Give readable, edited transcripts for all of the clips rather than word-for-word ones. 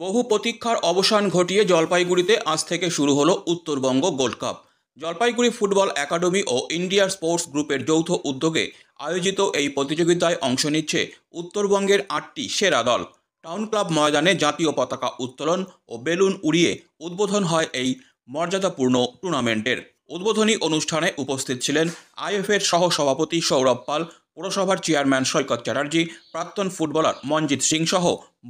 বহু প্রতীক্ষার অবসান ঘটিয়ে জলপাইগুড়িতে আজ থেকে শুরু হলো Uttarbanga gold cup. Jalpaiguri football academy ও ইন্ডিয়া স্পোর্টস গ্রুপের যৌথ উদ্যোগে আয়োজিত এই প্রতিযোগিতায় অংশ নিচ্ছে উত্তরবঙ্গের 8টি সেরা দল। টাউন ক্লাব ময়দানে জাতীয় পতাকা উত্তোলন ও বেলুন উড়িয়ে উদ্বোধন হয় এই মর্যাদাপূর্ণ টুর্নামেন্টের। উদ্বোধনী অনুষ্ঠানে উপস্থিত ছিলেন আইএফএর সহ সভাপতি সৌরভ পাল, পৌরসভার চেয়ারম্যান সৈকত চ্যাটার্জি, প্রাক্তন ফুটবলার মনজিৎ সিং সহ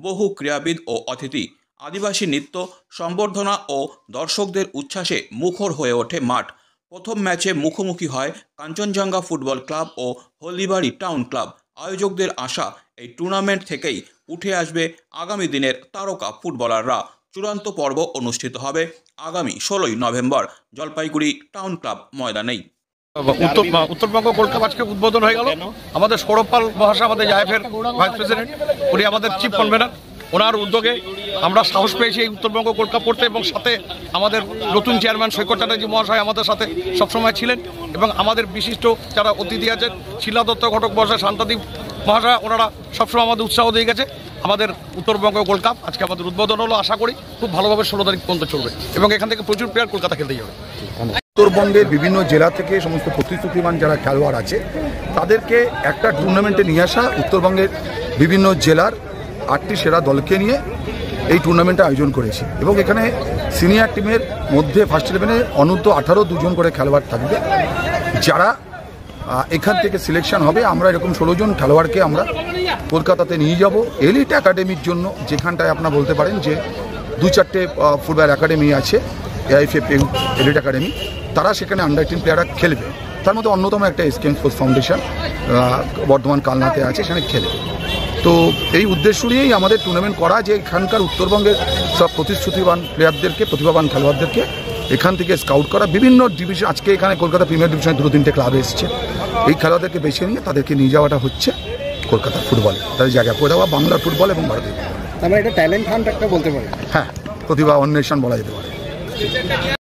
বহু ক্রীড়াবিদ ও অতিথি। আদিবাসী নৃত্য, সম্বর্ধনা ও দর্শকদের উচ্ছ্বাসে মুখর হয়ে ওঠে মাঠ। প্রথম ম্যাচে মুখোমুখি হয় কাঞ্চনজঙ্ঘা ফুটবল ক্লাব ও হলদিবাড়ি টাউন ক্লাব। আয়োজকদের আশা, এই টুর্নামেন্ট থেকেই উঠে আসবে আগামী দিনের তারকা ফুটবলাররা। চূড়ান্ত পর্ব অনুষ্ঠিত হবে আগামী 16ই নভেম্বর জলপাইগুড়ি টাউন ক্লাব ময়দানেই। উত্তরবঙ্গ গোল্ড কাপ আজকে উদ্বোধন হয়ে গেল। আমাদের সৌরভ পাল মহাশয়, আমাদের আইএফএর ভাইস প্রেসিডেন্ট, উনি আমাদের চিফ কনভেনার। ওনার উদ্যোগে আমরা সাহস পেয়েছি এই উত্তরবঙ্গ গোল্ড কাপ করতে, এবং সাথে আমাদের নতুন চেয়ারম্যান সৈকত চ্যাটার্জি মহাশয় আমাদের সাথে সবসময় ছিলেন, এবং আমাদের বিশিষ্ট যারা অতিথি আছেন, শিলা দত্ত ঘটক মহাশয়, শান্তাদীপ মহাশয়, ওনারা সবসময় আমাদের উৎসাহ দিয়ে গেছে। আমাদের উত্তরবঙ্গ গোল্ড কাপ আজকে আমাদের উদ্বোধন হলো। আশা করি খুব ভালোভাবে 16 তারিখ পর্যন্ত চলবে, এবং এখান থেকে প্রচুর প্লেয়ার কলকাতা খেলতে যাবে। উত্তরবঙ্গের বিভিন্ন জেলা থেকে সমস্ত প্রতিশ্রুতিমান যারা খেলোয়াড় আছে তাদেরকে একটা টুর্নামেন্টে নিয়ে আসা, উত্তরবঙ্গের বিভিন্ন জেলার 8টি সেরা দলকে নিয়ে এই টুর্নামেন্টে আয়োজন করেছি। এবং এখানে সিনিয়র টিমের মধ্যে ফার্স্ট ইলেভেনে অনূর্ধ্ব 18 দুজন করে খেলোয়াড় থাকবে, যারা এখান থেকে সিলেকশন হবে। আমরা এরকম 16 জন খেলোয়াড়কে আমরা কলকাতাতে নিয়ে যাব এলিট একাডেমির জন্য, যেখানটায় আপনারা বলতে পারেন যে 2-4টে ফুটবল একাডেমি আছে, এআইএফএ এলিট একাডেমি। তারা সেখানে আন্ডার 18 প্লেয়াররা খেলবে। তার মধ্যে অন্যতম একটা এসকেএম স্পোর্টস ফাউন্ডেশন বর্ধমান কালনাতে আছে, সেখানে খেলবে। তো এই উদ্দেশ্য নিয়েই আমাদের টুর্নামেন্ট করা, যে এখানকার উত্তরবঙ্গের সব প্রতিশ্রুতিবান প্লেয়ারদেরকে, প্রতিভাবান খেলোয়াড়দেরকে এখান থেকে স্কাউট করা। বিভিন্ন ডিভিশন, আজকে এখানে কলকাতা প্রিমিয়ার ডিভিশনে 2-3টে ক্লাব এসছে। এই খেলোয়াড়দেরকে বেছে নিয়ে তাদেরকে নিয়ে যাওয়াটা হচ্ছে কলকাতার ফুটবলে, তাদের জায়গা করে দেওয়া বাংলার ফুটবল এবং ভারতীয় ফুটবল। আমরা এটা ট্যালেন্ট হান্ট একটা বলতে পারি। হ্যাঁ, প্রতিভা অন্বেষণ বলা যেতে পারে।